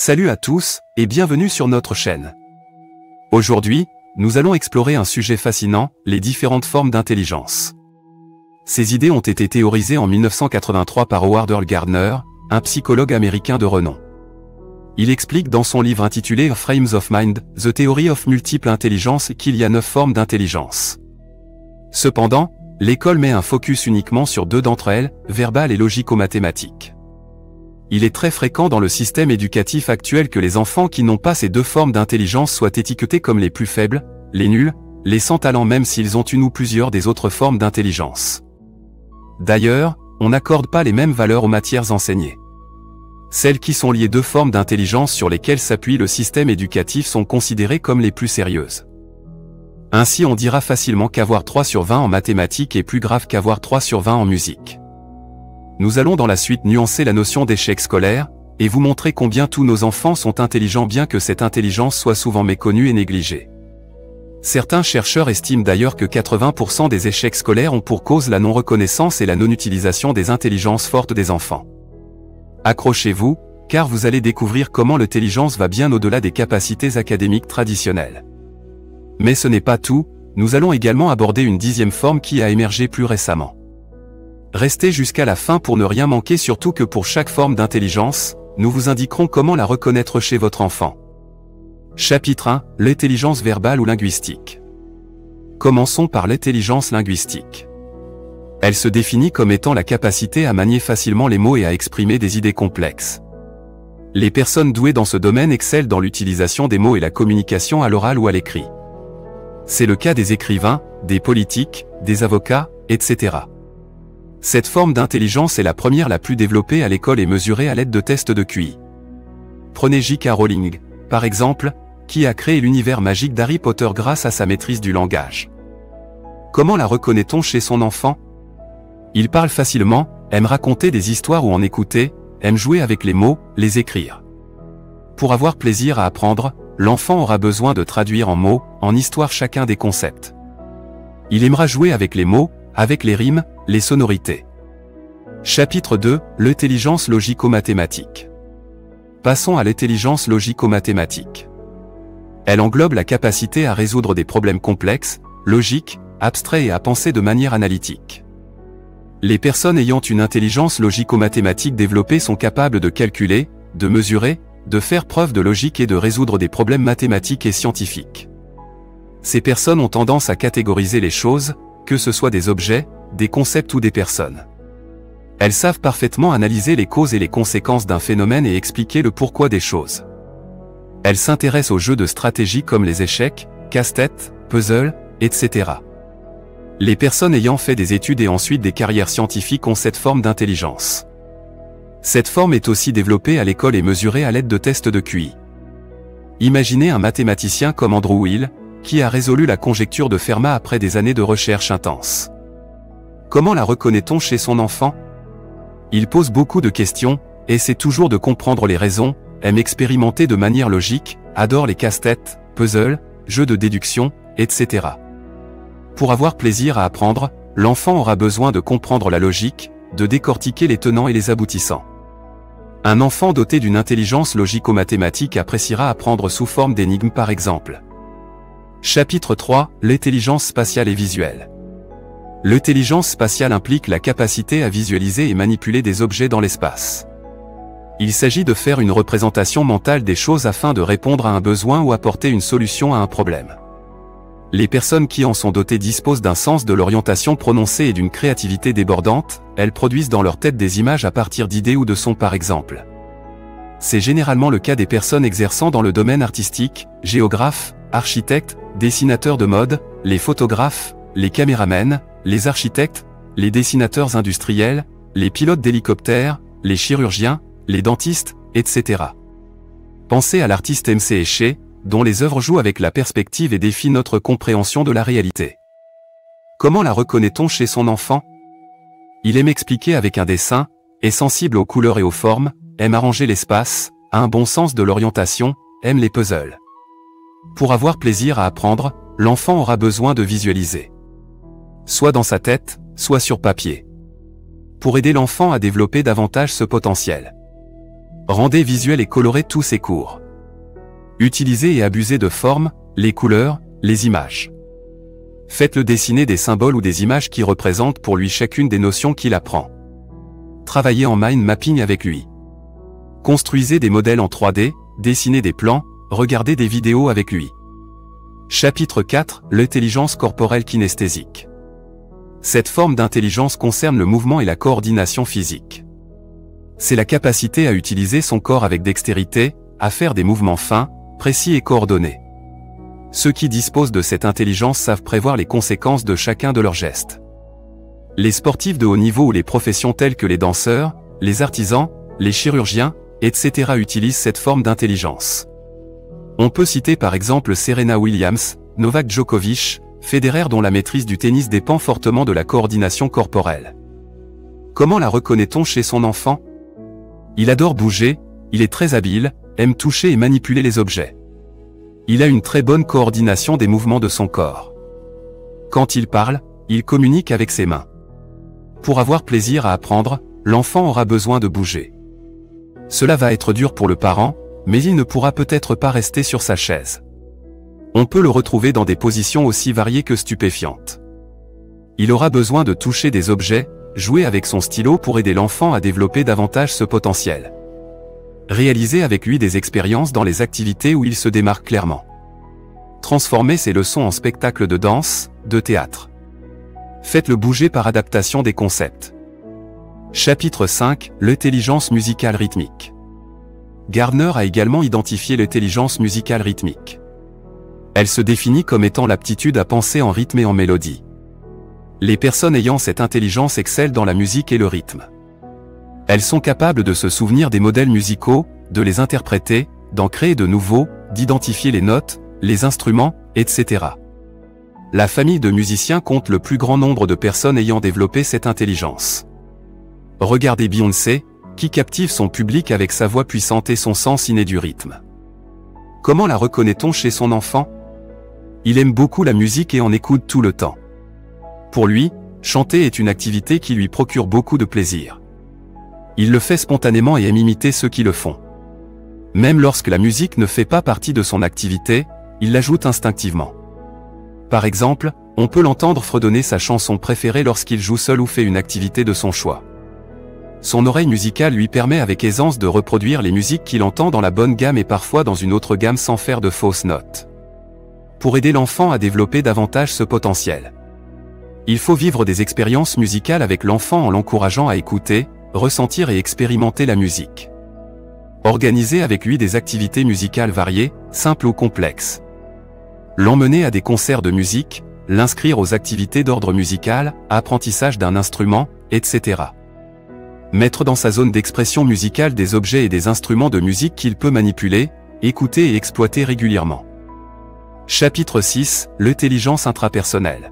Salut à tous, et bienvenue sur notre chaîne. Aujourd'hui, nous allons explorer un sujet fascinant, les différentes formes d'intelligence. Ces idées ont été théorisées en 1983 par Howard Earl Gardner, un psychologue américain de renom. Il explique dans son livre intitulé Frames of Mind, The Theory of Multiple Intelligence qu'il y a 9 formes d'intelligence. Cependant, l'école met un focus uniquement sur 2 d'entre elles, verbale et logico-mathématique. Il est très fréquent dans le système éducatif actuel que les enfants qui n'ont pas ces 2 formes d'intelligence soient étiquetés comme les plus faibles, les nuls, les sans talent même s'ils ont une ou plusieurs des autres formes d'intelligence. D'ailleurs, on n'accorde pas les mêmes valeurs aux matières enseignées. Celles qui sont liées 2 formes d'intelligence sur lesquelles s'appuie le système éducatif sont considérées comme les plus sérieuses. Ainsi on dira facilement qu'avoir 3 sur 20 en mathématiques est plus grave qu'avoir 3 sur 20 en musique. Nous allons dans la suite nuancer la notion d'échec scolaire, et vous montrer combien tous nos enfants sont intelligents bien que cette intelligence soit souvent méconnue et négligée. Certains chercheurs estiment d'ailleurs que 80% des échecs scolaires ont pour cause la non-reconnaissance et la non-utilisation des intelligences fortes des enfants. Accrochez-vous, car vous allez découvrir comment l'intelligence va bien au-delà des capacités académiques traditionnelles. Mais ce n'est pas tout, nous allons également aborder une 10e forme qui a émergé plus récemment. Restez jusqu'à la fin pour ne rien manquer, surtout que pour chaque forme d'intelligence, nous vous indiquerons comment la reconnaître chez votre enfant. Chapitre 1, l'intelligence verbale ou linguistique. Commençons par l'intelligence linguistique. Elle se définit comme étant la capacité à manier facilement les mots et à exprimer des idées complexes. Les personnes douées dans ce domaine excellent dans l'utilisation des mots et la communication à l'oral ou à l'écrit. C'est le cas des écrivains, des politiques, des avocats, etc. Cette forme d'intelligence est la première la plus développée à l'école et mesurée à l'aide de tests de QI. Prenez J.K. Rowling, par exemple, qui a créé l'univers magique d'Harry Potter grâce à sa maîtrise du langage. Comment la reconnaît-on chez son enfant? Il parle facilement, aime raconter des histoires ou en écouter, aime jouer avec les mots, les écrire. Pour avoir plaisir à apprendre, l'enfant aura besoin de traduire en mots, en histoire chacun des concepts. Il aimera jouer avec les mots, avec les rimes, les sonorités. Chapitre 2, l'intelligence logico-mathématique. Passons à l'intelligence logico-mathématique. Elle englobe la capacité à résoudre des problèmes complexes, logiques, abstraits et à penser de manière analytique. Les personnes ayant une intelligence logico-mathématique développée sont capables de calculer, de mesurer, de faire preuve de logique et de résoudre des problèmes mathématiques et scientifiques. Ces personnes ont tendance à catégoriser les choses, que ce soit des objets, des concepts ou des personnes. Elles savent parfaitement analyser les causes et les conséquences d'un phénomène et expliquer le pourquoi des choses. Elles s'intéressent aux jeux de stratégie comme les échecs, casse-tête, puzzles, etc. Les personnes ayant fait des études et ensuite des carrières scientifiques ont cette forme d'intelligence. Cette forme est aussi développée à l'école et mesurée à l'aide de tests de QI. Imaginez un mathématicien comme Andrew Weil, qui a résolu la conjecture de Fermat après des années de recherche intense. Comment la reconnaît-on chez son enfant? Il pose beaucoup de questions, essaie toujours de comprendre les raisons, aime expérimenter de manière logique, adore les casse-têtes, puzzles, jeux de déduction, etc. Pour avoir plaisir à apprendre, l'enfant aura besoin de comprendre la logique, de décortiquer les tenants et les aboutissants. Un enfant doté d'une intelligence logico-mathématique appréciera apprendre sous forme d'énigmes par exemple. Chapitre 3, l'intelligence spatiale et visuelle. L'intelligence spatiale implique la capacité à visualiser et manipuler des objets dans l'espace. Il s'agit de faire une représentation mentale des choses afin de répondre à un besoin ou apporter une solution à un problème. Les personnes qui en sont dotées disposent d'un sens de l'orientation prononcé et d'une créativité débordante, elles produisent dans leur tête des images à partir d'idées ou de sons par exemple. C'est généralement le cas des personnes exerçant dans le domaine artistique, géographes, architectes, dessinateurs de mode, les photographes, les caméramens, les architectes, les dessinateurs industriels, les pilotes d'hélicoptères, les chirurgiens, les dentistes, etc. Pensez à l'artiste M.C. Escher, dont les œuvres jouent avec la perspective et défient notre compréhension de la réalité. Comment la reconnaît-on chez son enfant? Il aime expliquer avec un dessin, est sensible aux couleurs et aux formes, aime arranger l'espace, a un bon sens de l'orientation, aime les puzzles. Pour avoir plaisir à apprendre, l'enfant aura besoin de visualiser. Soit dans sa tête, soit sur papier. Pour aider l'enfant à développer davantage ce potentiel. Rendez visuel et coloré tous ses cours. Utilisez et abusez de formes, les couleurs, les images. Faites-le dessiner des symboles ou des images qui représentent pour lui chacune des notions qu'il apprend. Travaillez en mind mapping avec lui. Construisez des modèles en 3D, dessinez des plans, regardez des vidéos avec lui. Chapitre 4, l'intelligence corporelle kinesthésique. Cette forme d'intelligence concerne le mouvement et la coordination physique. C'est la capacité à utiliser son corps avec dextérité, à faire des mouvements fins, précis et coordonnés. Ceux qui disposent de cette intelligence savent prévoir les conséquences de chacun de leurs gestes. Les sportifs de haut niveau ou les professions telles que les danseurs, les artisans, les chirurgiens, etc. utilisent cette forme d'intelligence. On peut citer par exemple Serena Williams, Novak Djokovic, Federer dont la maîtrise du tennis dépend fortement de la coordination corporelle. Comment la reconnaît-on chez son enfant? Il adore bouger, il est très habile, aime toucher et manipuler les objets. Il a une très bonne coordination des mouvements de son corps. Quand il parle, il communique avec ses mains. Pour avoir plaisir à apprendre, l'enfant aura besoin de bouger. Cela va être dur pour le parent, mais il ne pourra peut-être pas rester sur sa chaise. On peut le retrouver dans des positions aussi variées que stupéfiantes. Il aura besoin de toucher des objets, jouer avec son stylo pour aider l'enfant à développer davantage ce potentiel. Réalisez avec lui des expériences dans les activités où il se démarque clairement. Transformez ses leçons en spectacles de danse, de théâtre. Faites-le bouger par adaptation des concepts. Chapitre 5, l'intelligence musicale rythmique. Gardner a également identifié l'intelligence musicale rythmique. Elle se définit comme étant l'aptitude à penser en rythme et en mélodie. Les personnes ayant cette intelligence excellent dans la musique et le rythme. Elles sont capables de se souvenir des modèles musicaux, de les interpréter, d'en créer de nouveaux, d'identifier les notes, les instruments, etc. La famille de musiciens compte le plus grand nombre de personnes ayant développé cette intelligence. Regardez Beyoncé, qui captive son public avec sa voix puissante et son sens inné du rythme. Comment la reconnaît-on chez son enfant? Il aime beaucoup la musique et en écoute tout le temps. Pour lui, chanter est une activité qui lui procure beaucoup de plaisir. Il le fait spontanément et aime imiter ceux qui le font. Même lorsque la musique ne fait pas partie de son activité, il l'ajoute instinctivement. Par exemple, on peut l'entendre fredonner sa chanson préférée lorsqu'il joue seul ou fait une activité de son choix. Son oreille musicale lui permet avec aisance de reproduire les musiques qu'il entend dans la bonne gamme et parfois dans une autre gamme sans faire de fausses notes. Pour aider l'enfant à développer davantage ce potentiel, il faut vivre des expériences musicales avec l'enfant en l'encourageant à écouter, ressentir et expérimenter la musique. Organisez avec lui des activités musicales variées, simples ou complexes. L'emmener à des concerts de musique, l'inscrire aux activités d'ordre musical, apprentissage d'un instrument, etc. Mettre dans sa zone d'expression musicale des objets et des instruments de musique qu'il peut manipuler, écouter et exploiter régulièrement. Chapitre 6, l'intelligence intrapersonnelle.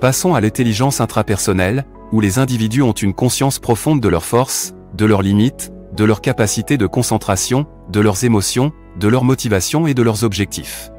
Passons à l'intelligence intrapersonnelle, où les individus ont une conscience profonde de leurs forces, de leurs limites, de leurs capacités de concentration, de leurs émotions, de leurs motivations et de leurs objectifs.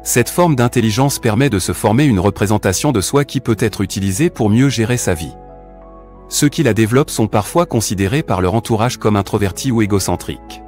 Cette forme d'intelligence permet de se former une représentation de soi qui peut être utilisée pour mieux gérer sa vie. Ceux qui la développent sont parfois considérés par leur entourage comme introvertis ou égocentriques.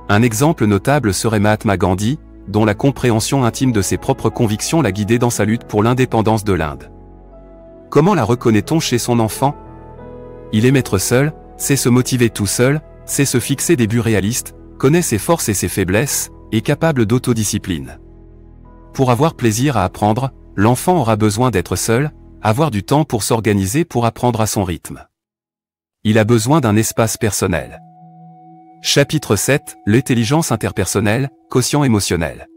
Un exemple notable serait Mahatma Gandhi, dont la compréhension intime de ses propres convictions l'a guidé dans sa lutte pour l'indépendance de l'Inde. Comment la reconnaît-on chez son enfant? Il aime être seul, sait se motiver tout seul, sait se fixer des buts réalistes, connaît ses forces et ses faiblesses, est capable d'autodiscipline. Pour avoir plaisir à apprendre, l'enfant aura besoin d'être seul, avoir du temps pour s'organiser pour apprendre à son rythme. Il a besoin d'un espace personnel. Chapitre 7, l'intelligence interpersonnelle, quotient émotionnel.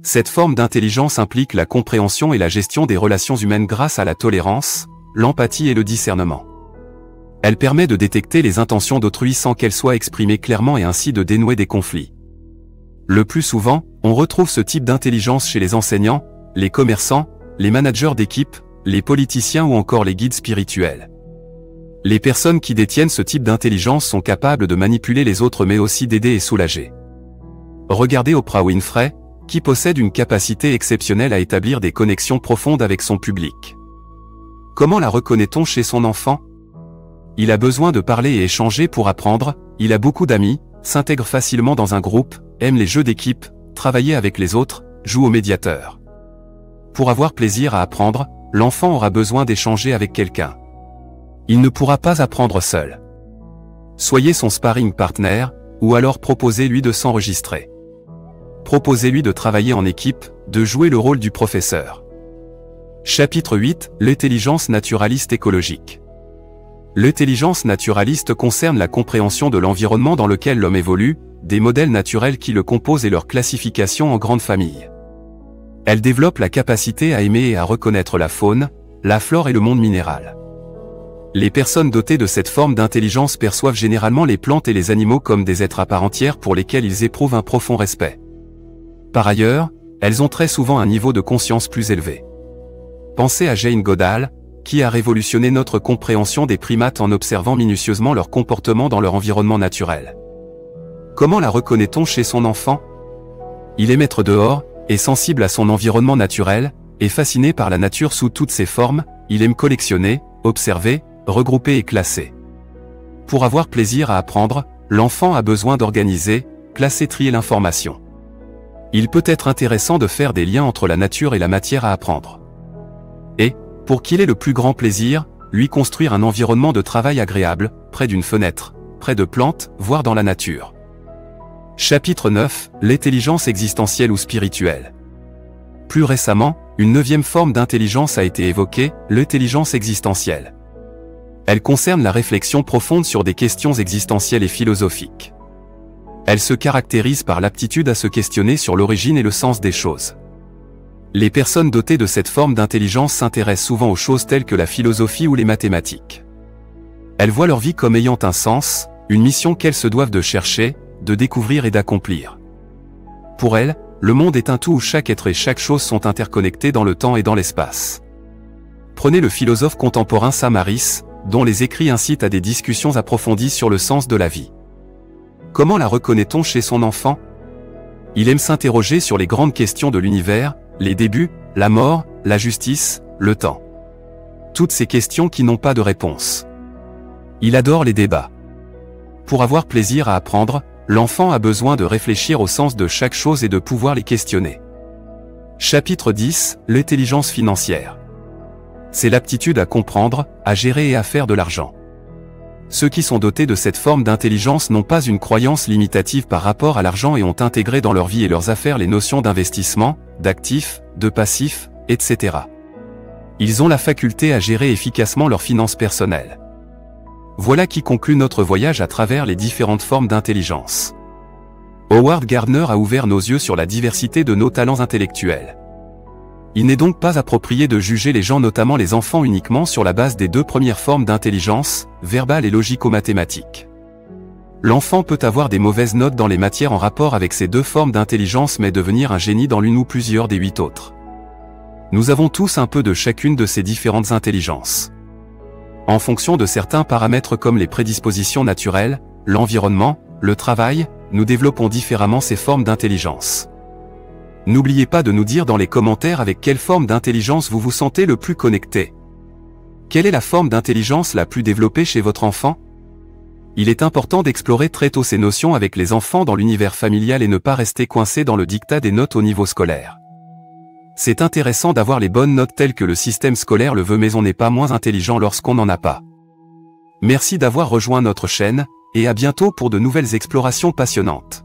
Cette forme d'intelligence implique la compréhension et la gestion des relations humaines grâce à la tolérance, l'empathie et le discernement. Elle permet de détecter les intentions d'autrui sans qu'elles soient exprimées clairement et ainsi de dénouer des conflits. Le plus souvent, on retrouve ce type d'intelligence chez les enseignants, les commerçants, les managers d'équipe, les politiciens ou encore les guides spirituels. Les personnes qui détiennent ce type d'intelligence sont capables de manipuler les autres mais aussi d'aider et soulager. Regardez Oprah Winfrey, qui possède une capacité exceptionnelle à établir des connexions profondes avec son public. Comment la reconnaît-on chez son enfant? il a besoin de parler et échanger pour apprendre, il a beaucoup d'amis, s'intègre facilement dans un groupe, aime les jeux d'équipe, travailler avec les autres, joue au médiateur. Pour avoir plaisir à apprendre, l'enfant aura besoin d'échanger avec quelqu'un. Il ne pourra pas apprendre seul. Soyez son sparring partner, ou alors proposez-lui de s'enregistrer. Proposez-lui de travailler en équipe, de jouer le rôle du professeur. Chapitre 8, l'intelligence naturaliste écologique. L'intelligence naturaliste concerne la compréhension de l'environnement dans lequel l'homme évolue, des modèles naturels qui le composent et leur classification en grandes familles. Elle développe la capacité à aimer et à reconnaître la faune, la flore et le monde minéral. Les personnes dotées de cette forme d'intelligence perçoivent généralement les plantes et les animaux comme des êtres à part entière pour lesquels ils éprouvent un profond respect. Par ailleurs, elles ont très souvent un niveau de conscience plus élevé. Pensez à Jane Goodall, qui a révolutionné notre compréhension des primates en observant minutieusement leur comportement dans leur environnement naturel. Comment la reconnaît-on chez son enfant? Il est maître dehors, est sensible à son environnement naturel, est fasciné par la nature sous toutes ses formes, il aime collectionner, observer, regrouper et classer. Pour avoir plaisir à apprendre, l'enfant a besoin d'organiser, classer, trier l'information. Il peut être intéressant de faire des liens entre la nature et la matière à apprendre. Et, pour qu'il ait le plus grand plaisir, lui construire un environnement de travail agréable, près d'une fenêtre, près de plantes, voire dans la nature. Chapitre 9, l'intelligence existentielle ou spirituelle. Plus récemment, une 9e forme d'intelligence a été évoquée, l'intelligence existentielle. Elle concerne la réflexion profonde sur des questions existentielles et philosophiques. Elle se caractérise par l'aptitude à se questionner sur l'origine et le sens des choses. Les personnes dotées de cette forme d'intelligence s'intéressent souvent aux choses telles que la philosophie ou les mathématiques. Elles voient leur vie comme ayant un sens, une mission qu'elles se doivent de chercher, de découvrir et d'accomplir. Pour elles, le monde est un tout où chaque être et chaque chose sont interconnectés dans le temps et dans l'espace. Prenez le philosophe contemporain Sam Harris, dont les écrits incitent à des discussions approfondies sur le sens de la vie. Comment la reconnaît-on chez son enfant? Il aime s'interroger sur les grandes questions de l'univers, les débuts, la mort, la justice, le temps. Toutes ces questions qui n'ont pas de réponse. Il adore les débats. Pour avoir plaisir à apprendre, l'enfant a besoin de réfléchir au sens de chaque chose et de pouvoir les questionner. Chapitre 10, l'intelligence financière. C'est l'aptitude à comprendre, à gérer et à faire de l'argent. Ceux qui sont dotés de cette forme d'intelligence n'ont pas une croyance limitative par rapport à l'argent et ont intégré dans leur vie et leurs affaires les notions d'investissement, d'actifs, de passifs, etc. Ils ont la faculté à gérer efficacement leurs finances personnelles. Voilà qui conclut notre voyage à travers les différentes formes d'intelligence. Howard Gardner a ouvert nos yeux sur la diversité de nos talents intellectuels. Il n'est donc pas approprié de juger les gens, notamment les enfants, uniquement sur la base des 2 premières formes d'intelligence, verbale et logico-mathématique. L'enfant peut avoir des mauvaises notes dans les matières en rapport avec ces 2 formes d'intelligence mais devenir un génie dans l'une ou plusieurs des 8 autres. Nous avons tous un peu de chacune de ces différentes intelligences. En fonction de certains paramètres comme les prédispositions naturelles, l'environnement, le travail, nous développons différemment ces formes d'intelligence. N'oubliez pas de nous dire dans les commentaires avec quelle forme d'intelligence vous vous sentez le plus connecté. Quelle est la forme d'intelligence la plus développée chez votre enfant? Il est important d'explorer très tôt ces notions avec les enfants dans l'univers familial et ne pas rester coincé dans le diktat des notes au niveau scolaire. C'est intéressant d'avoir les bonnes notes telles que le système scolaire le veut, mais on n'est pas moins intelligent lorsqu'on n'en a pas. Merci d'avoir rejoint notre chaîne, et à bientôt pour de nouvelles explorations passionnantes.